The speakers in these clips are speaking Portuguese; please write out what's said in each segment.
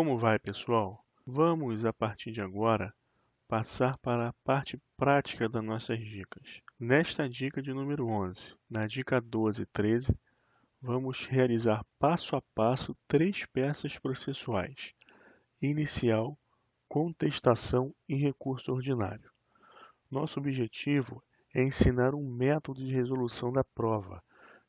Como vai, pessoal? Vamos, a partir de agora, passar para a parte prática das nossas dicas. Nesta dica de número 11, na dica 12 e 13, vamos realizar passo a passo 3 peças processuais: inicial, contestação e recurso ordinário. Nosso objetivo é ensinar um método de resolução da prova,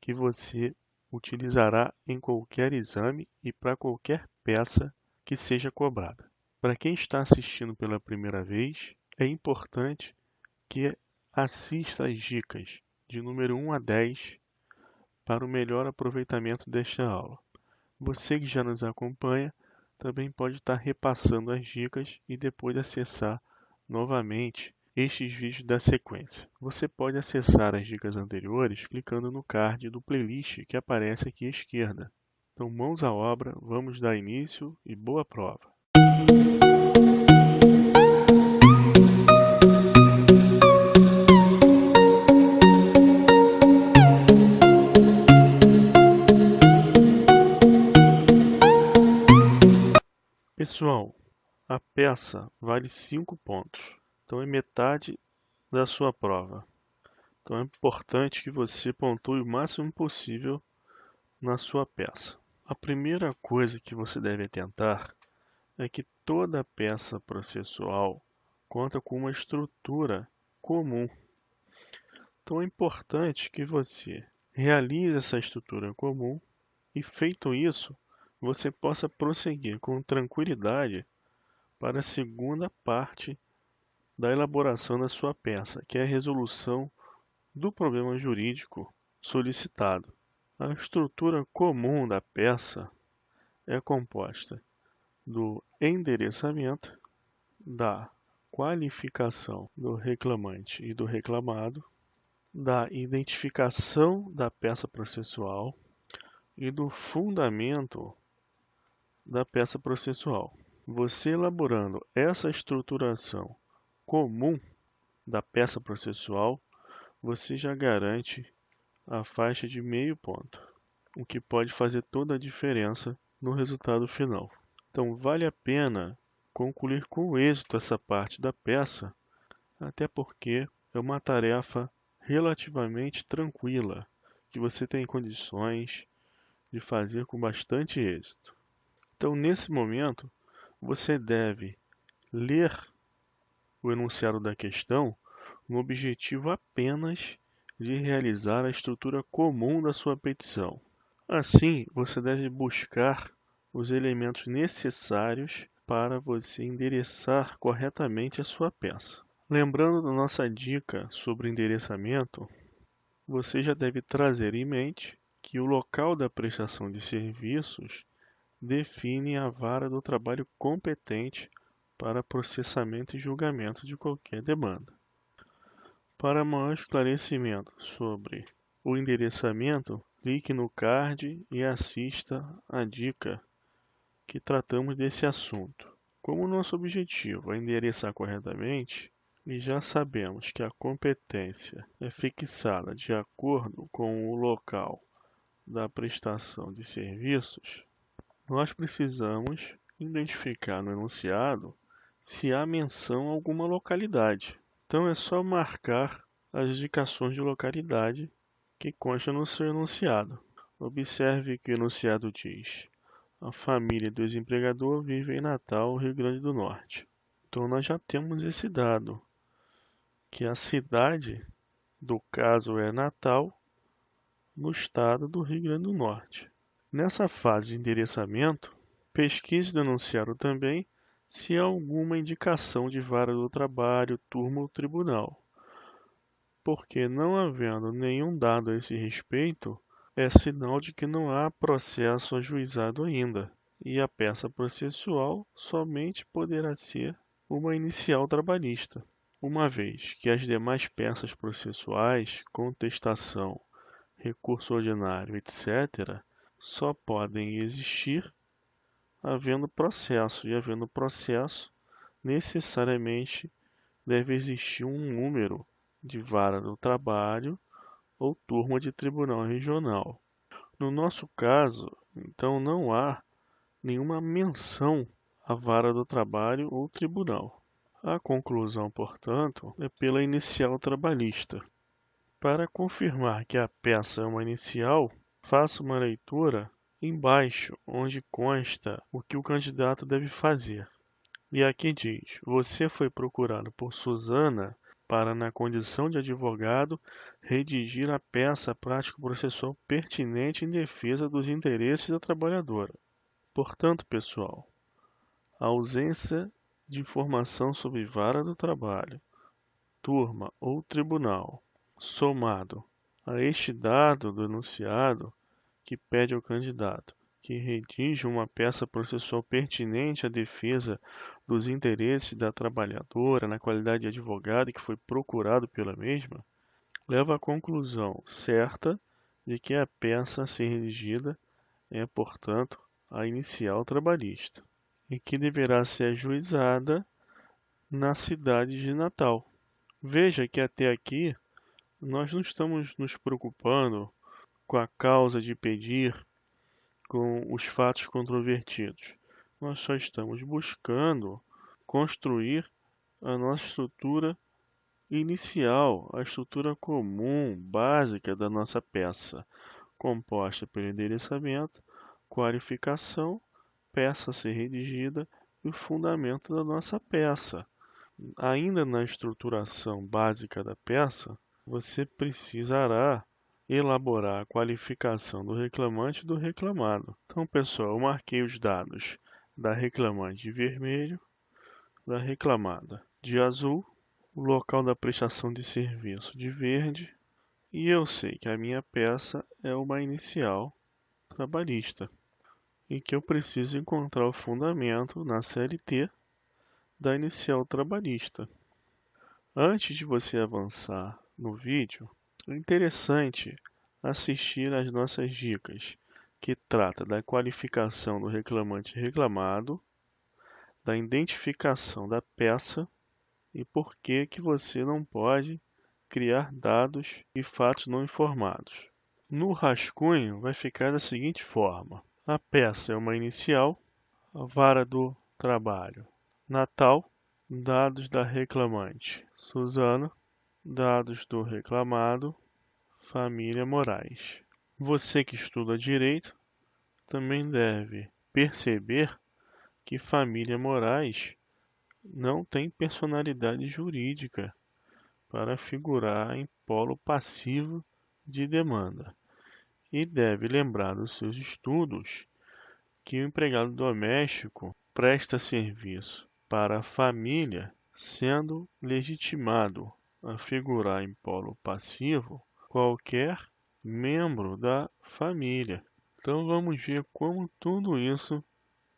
que você utilizará em qualquer exame e para qualquer peça que seja cobrada. Para quem está assistindo pela primeira vez, é importante que assista às dicas de número 1 a 10 para o melhor aproveitamento desta aula. Você que já nos acompanha também pode estar repassando as dicas e depois acessar novamente estes vídeos da sequência. Você pode acessar as dicas anteriores clicando no card do playlist que aparece aqui à esquerda. Então, mãos à obra, vamos dar início e boa prova! Pessoal, a peça vale 5 pontos, então é metade da sua prova. Então é importante que você pontue o máximo possível na sua peça. A primeira coisa que você deve atentar é que toda peça processual conta com uma estrutura comum. Então é importante que você realize essa estrutura comum e, feito isso, você possa prosseguir com tranquilidade para a segunda parte da elaboração da sua peça, que é a resolução do problema jurídico solicitado. A estrutura comum da peça é composta do endereçamento, da qualificação do reclamante e do reclamado, da identificação da peça processual e do fundamento da peça processual. Você elaborando essa estruturação comum da peça processual, você já garante a faixa de meio ponto, o que pode fazer toda a diferença no resultado final. Então, vale a pena concluir com êxito essa parte da peça, até porque é uma tarefa relativamente tranquila, que você tem condições de fazer com bastante êxito. Então, nesse momento, você deve ler o enunciado da questão no objetivo apenas de realizar a estrutura comum da sua petição. Assim, você deve buscar os elementos necessários para você endereçar corretamente a sua peça. Lembrando da nossa dica sobre endereçamento, você já deve trazer em mente que o local da prestação de serviços define a vara do trabalho competente para processamento e julgamento de qualquer demanda. Para maior esclarecimento sobre o endereçamento, clique no card e assista à dica que tratamos desse assunto. Como nosso objetivo é endereçar corretamente, e já sabemos que a competência é fixada de acordo com o local da prestação de serviços, nós precisamos identificar no enunciado se há menção a alguma localidade. Então é só marcar as indicações de localidade que consta no seu enunciado. Observe que o enunciado diz: a família do ex-empregador vive em Natal, Rio Grande do Norte. Então nós já temos esse dado, que a cidade do caso é Natal, no estado do Rio Grande do Norte. Nessa fase de endereçamento, pesquise no enunciado também se há alguma indicação de vara do trabalho, turma ou tribunal, porque não havendo nenhum dado a esse respeito, é sinal de que não há processo ajuizado ainda, e a peça processual somente poderá ser uma inicial trabalhista, uma vez que as demais peças processuais, contestação, recurso ordinário, etc., só podem existir havendo processo, e havendo processo, necessariamente deve existir um número de vara do trabalho ou turma de tribunal regional. No nosso caso, então, não há nenhuma menção a vara do trabalho ou tribunal. A conclusão, portanto, é pela inicial trabalhista. Para confirmar que a peça é uma inicial, faça uma leitura embaixo, onde consta o que o candidato deve fazer. E aqui diz: você foi procurado por Susana para, na condição de advogado, redigir a peça prático-processual pertinente em defesa dos interesses da trabalhadora. Portanto, pessoal, a ausência de informação sobre vara do trabalho, turma ou tribunal, somado a este dado do enunciado que pede ao candidato que redija uma peça processual pertinente à defesa dos interesses da trabalhadora na qualidade de advogado e que foi procurado pela mesma, leva à conclusão certa de que a peça a ser redigida é, portanto, a inicial trabalhista e que deverá ser ajuizada na cidade de Natal. Veja que até aqui nós não estamos nos preocupando com a causa de pedir, com os fatos controvertidos. Nós só estamos buscando construir a nossa estrutura inicial, a estrutura comum, básica da nossa peça, composta pelo endereçamento, qualificação, peça a ser redigida e o fundamento da nossa peça. Ainda na estruturação básica da peça, você precisará elaborar a qualificação do reclamante e do reclamado. Então, pessoal, eu marquei os dados da reclamante de vermelho, da reclamada de azul, o local da prestação de serviço de verde, e eu sei que a minha peça é uma inicial trabalhista e que eu preciso encontrar o fundamento na CLT da inicial trabalhista. Antes de você avançar no vídeo, é interessante assistir às nossas dicas, que trata da qualificação do reclamante reclamado, da identificação da peça e por que você não pode criar dados e fatos não informados. No rascunho vai ficar da seguinte forma: a peça é uma inicial, a vara do trabalho, Natal, dados da reclamante, Suzana, dados do reclamado, família Moraes. Você que estuda direito também deve perceber que família Moraes não tem personalidade jurídica para figurar em polo passivo de demanda. E deve lembrar dos seus estudos que o empregado doméstico presta serviço para a família, sendo legitimado a figurar em polo passivo qualquer membro da família. Então vamos ver como tudo isso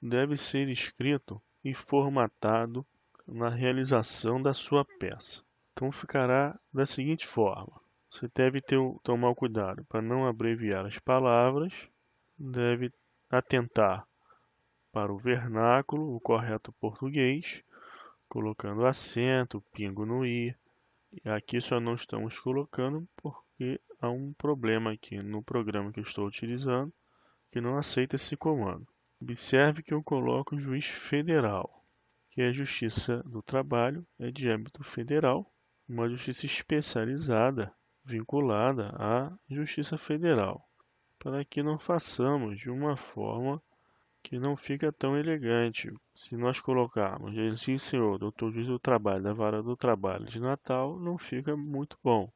deve ser escrito e formatado na realização da sua peça. Então ficará da seguinte forma: você deve tomar cuidado para não abreviar as palavras, deve atentar para o vernáculo, o correto português, colocando acento, pingo no i. E aqui só não estamos colocando porque há um problema aqui no programa que eu estou utilizando que não aceita esse comando. Observe que eu coloco o juiz federal, que é a Justiça do Trabalho, é de âmbito federal, uma justiça especializada vinculada à Justiça Federal, para que não façamos de uma forma que não fica tão elegante. Se nós colocarmos Sim, senhor, doutor juiz do trabalho, da vara do trabalho de Natal, não fica muito bom.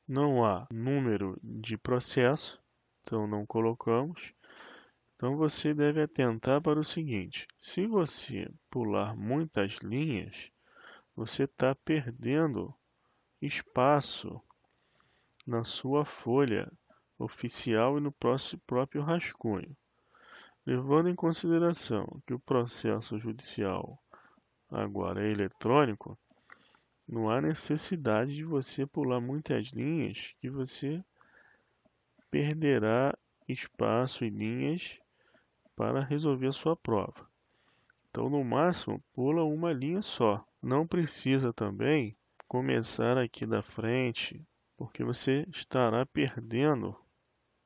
Não há número de processo, então não colocamos. Então você deve atentar para o seguinte: se você pular muitas linhas, você está perdendo espaço na sua folha oficial e no próprio rascunho. Levando em consideração que o processo judicial agora é eletrônico, não há necessidade de você pular muitas linhas, que você perderá espaço e linhas para resolver a sua prova. Então, no máximo, pula uma linha só. Não precisa também começar aqui da frente, porque você estará perdendo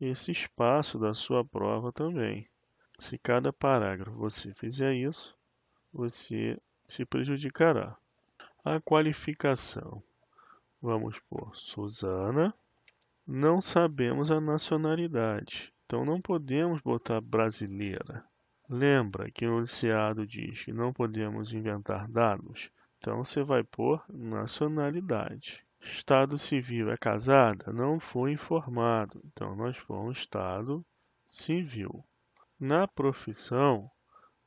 esse espaço da sua prova também. Se cada parágrafo você fizer isso, você se prejudicará. A qualificação. Vamos por Suzana. Não sabemos a nacionalidade, então não podemos botar brasileira. Lembra que o enunciado diz que não podemos inventar dados? Então você vai pôr nacionalidade. Estado civil é casada? Não foi informado. Então nós pomos estado civil. Na profissão,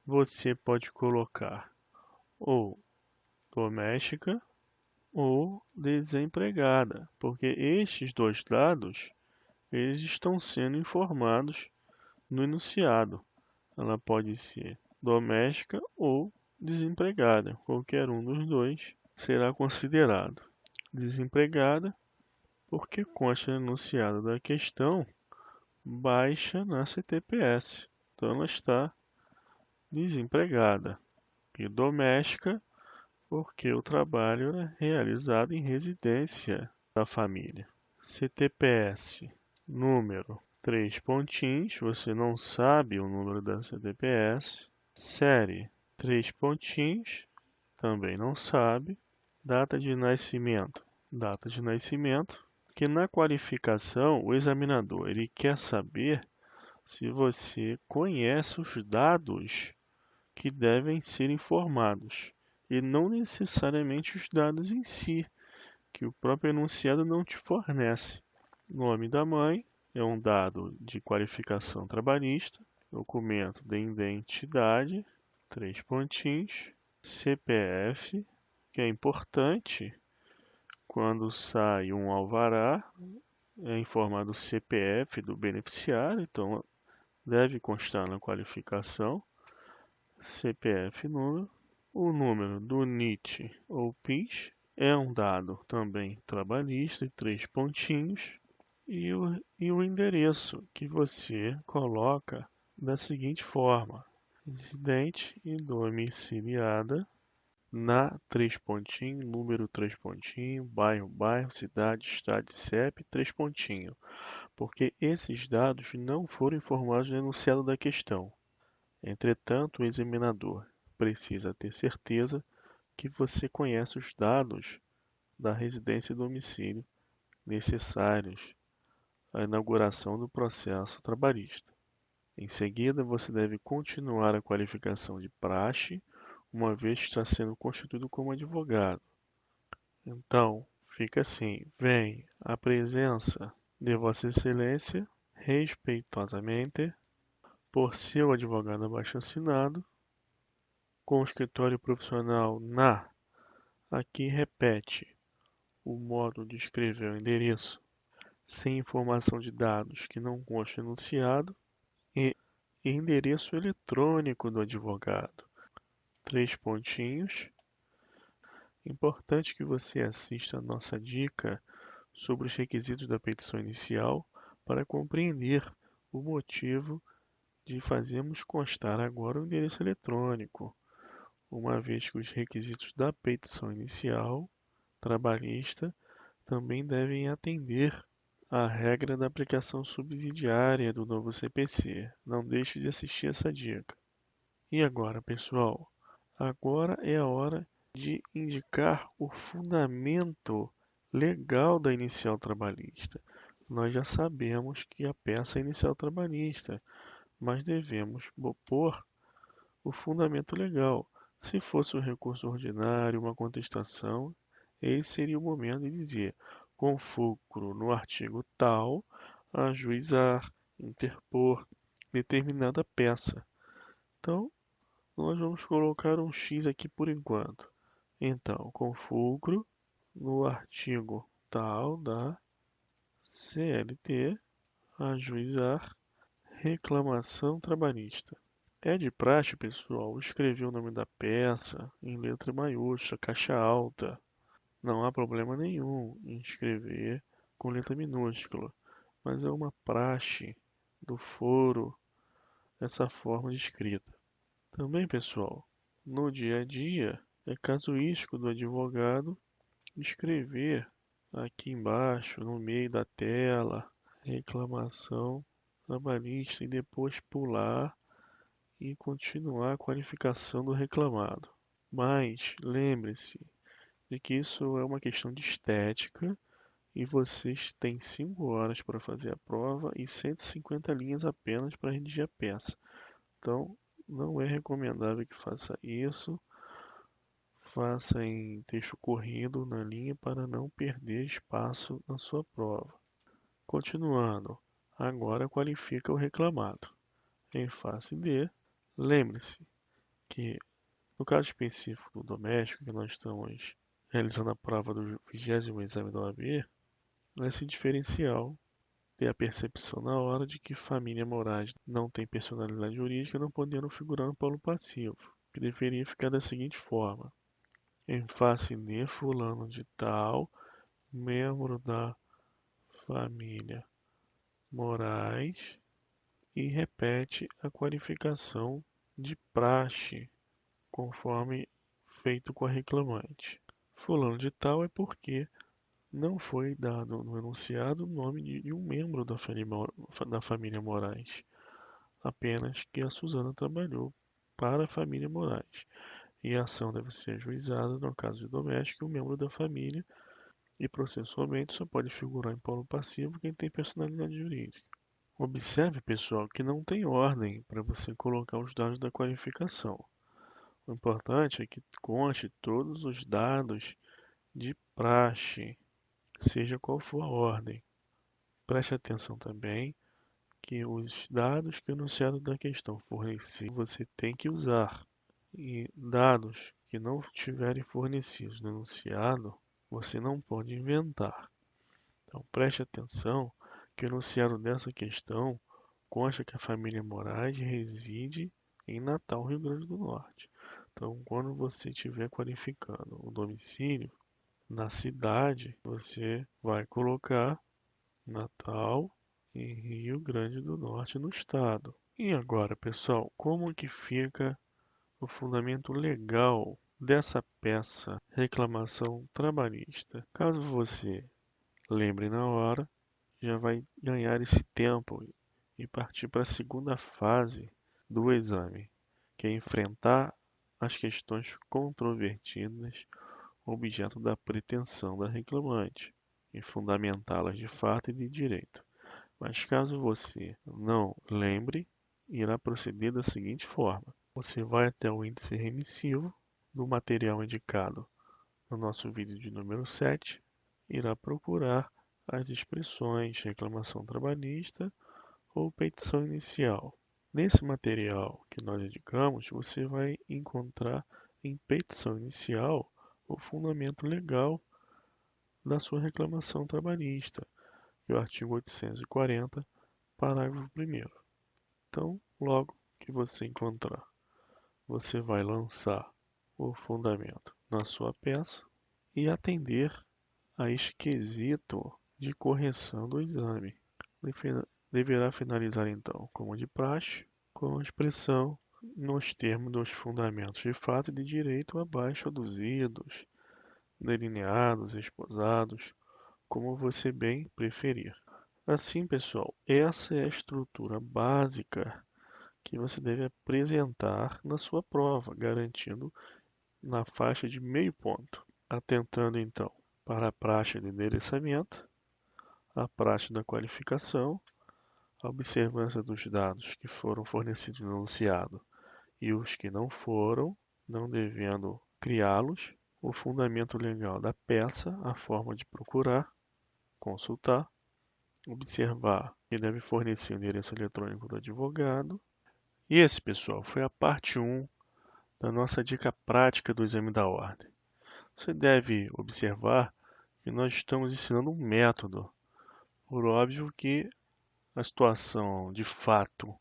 você pode colocar ou doméstica ou desempregada, porque estes dois dados eles estão sendo informados no enunciado. Ela pode ser doméstica ou desempregada. Qualquer um dos dois será considerado. Desempregada, porque consta no enunciado da questão, baixa na CTPS. Então ela está desempregada. E doméstica, porque o trabalho é realizado em residência da família. CTPS, número 3 pontinhos, você não sabe o número da CTPS. Série, 3 pontinhos, também não sabe. Data de nascimento, que na qualificação o examinador ele quer saber se você conhece os dados que devem ser informados e não necessariamente os dados em si, que o próprio enunciado não te fornece. Nome da mãe é um dado de qualificação trabalhista, documento de identidade, 3 pontinhos, CPF, que é importante quando sai um alvará, é informado o CPF do beneficiário, então deve constar na qualificação, CPF número, o número do NIT ou PIS, é um dado também trabalhista, 3 pontinhos, e o endereço que você coloca da seguinte forma: residente e domiciliada na 3 pontinho, número 3 pontinho, bairro, cidade, estado, CEP, 3 pontinho, porque esses dados não foram informados no enunciado da questão. Entretanto, o examinador precisa ter certeza que você conhece os dados da residência e domicílio necessários à inauguração do processo trabalhista. Em seguida, você deve continuar a qualificação de praxe, uma vez que está sendo constituído como advogado. Então, fica assim: vem a presença de Vossa Excelência, respeitosamente, por seu advogado abaixo-assinado, com o escritório profissional na. Aqui repete o modo de escrever o endereço sem informação de dados que não consta enunciado e endereço eletrônico do advogado. 3 pontinhos. Importante que você assista a nossa dica sobre os requisitos da petição inicial para compreender o motivo de fazermos constar agora o endereço eletrônico, uma vez que os requisitos da petição inicial trabalhista também devem atender à regra da aplicação subsidiária do novo CPC. Não deixe de assistir essa dica. E agora, pessoal? Agora é a hora de indicar o fundamento legal da inicial trabalhista. Nós já sabemos que a peça é inicial trabalhista, mas devemos pôr o fundamento legal. Se fosse um recurso ordinário, uma contestação, esse seria o momento de dizer, com fulcro no artigo tal, ajuizar, interpor determinada peça. Então, nós vamos colocar um X aqui por enquanto. Então, com fulcro no artigo tal da CLT, ajuizar reclamação trabalhista. É de praxe, pessoal, escrever o nome da peça em letra maiúscula, caixa alta. Não há problema nenhum em escrever com letra minúscula, mas é uma praxe do foro essa forma de escrita. Também, pessoal, no dia a dia, é casuístico do advogado escrever aqui embaixo, no meio da tela, reclamação trabalhista e depois pular e continuar a qualificação do reclamado. Mas lembre-se de que isso é uma questão de estética e vocês têm 5 horas para fazer a prova e 150 linhas apenas para redigir a peça. Então, não é recomendável que faça isso. Faça em texto corrido na linha para não perder espaço na sua prova. Continuando, agora qualifica o reclamado. Em face D, lembre-se que no caso específico do doméstico, que nós estamos realizando a prova do 20º exame da OAB, esse diferencial ter a percepção na hora de que família Moraes não tem personalidade jurídica, não podendo figurar no polo passivo, que deveria ficar da seguinte forma: em face de fulano de tal, membro da família Moraes, e repete a qualificação de praxe, conforme feito com a reclamante. Fulano de tal é porque não foi dado no enunciado o nome de um membro da família Moraes, apenas que a Suzana trabalhou para a família Moraes. E a ação deve ser ajuizada no caso de doméstico, um membro da família, e processualmente só pode figurar em polo passivo quem tem personalidade jurídica. Observe, pessoal, que não tem ordem para você colocar os dados da qualificação. O importante é que conste todos os dados de praxe, seja qual for a ordem. Preste atenção também que os dados que o enunciado da questão fornecer, você tem que usar. E dados que não estiverem fornecidos no enunciado, você não pode inventar. Então preste atenção que o enunciado dessa questão consta que a família Moraes reside em Natal, Rio Grande do Norte. Então, quando você estiver qualificando o domicílio na cidade, você vai colocar Natal em Rio Grande do Norte, no estado. E agora, pessoal, como que fica o fundamento legal dessa peça reclamação trabalhista? Caso você lembre na hora, já vai ganhar esse tempo e partir para a segunda fase do exame, que é enfrentar as questões controvertidas, objeto da pretensão da reclamante, e fundamentá-las de fato e de direito. Mas caso você não lembre, irá proceder da seguinte forma: você vai até o índice remissivo do material indicado no nosso vídeo de número 7, irá procurar as expressões reclamação trabalhista ou petição inicial. Nesse material que nós indicamos, você vai encontrar em petição inicial o fundamento legal da sua reclamação trabalhista, que é o artigo 840, parágrafo 1º. Então, logo que você encontrar, você vai lançar o fundamento na sua peça e atender a este quesito de correção do exame. Deverá finalizar então, como de praxe, com a expressão nos termos dos fundamentos de fato e de direito abaixo aduzidos, delineados, esposados, como você bem preferir. Assim, pessoal, essa é a estrutura básica que você deve apresentar na sua prova, garantindo na faixa de meio ponto, atentando então para a praxe de endereçamento, a praxe da qualificação, a observância dos dados que foram fornecidos no enunciado e os que não foram, não devendo criá-los, o fundamento legal da peça, a forma de procurar, consultar, observar que deve fornecer o endereço eletrônico do advogado. E esse, pessoal, foi a parte 1 da nossa dica prática do exame da ordem. Você deve observar que nós estamos ensinando um método. Por óbvio que a situação de fato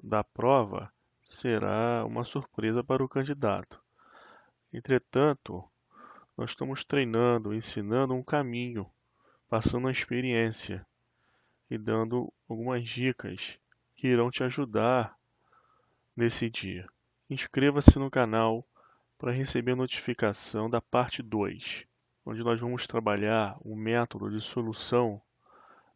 da prova será uma surpresa para o candidato. Entretanto, nós estamos treinando, ensinando um caminho, passando a experiência e dando algumas dicas que irão te ajudar nesse dia. Inscreva-se no canal para receber notificação da parte 2, onde nós vamos trabalhar o método de solução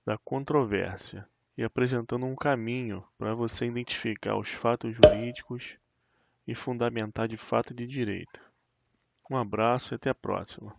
da controvérsia e apresentando um caminho para você identificar os fatos jurídicos e fundamentar de fato e de direito. Um abraço e até a próxima.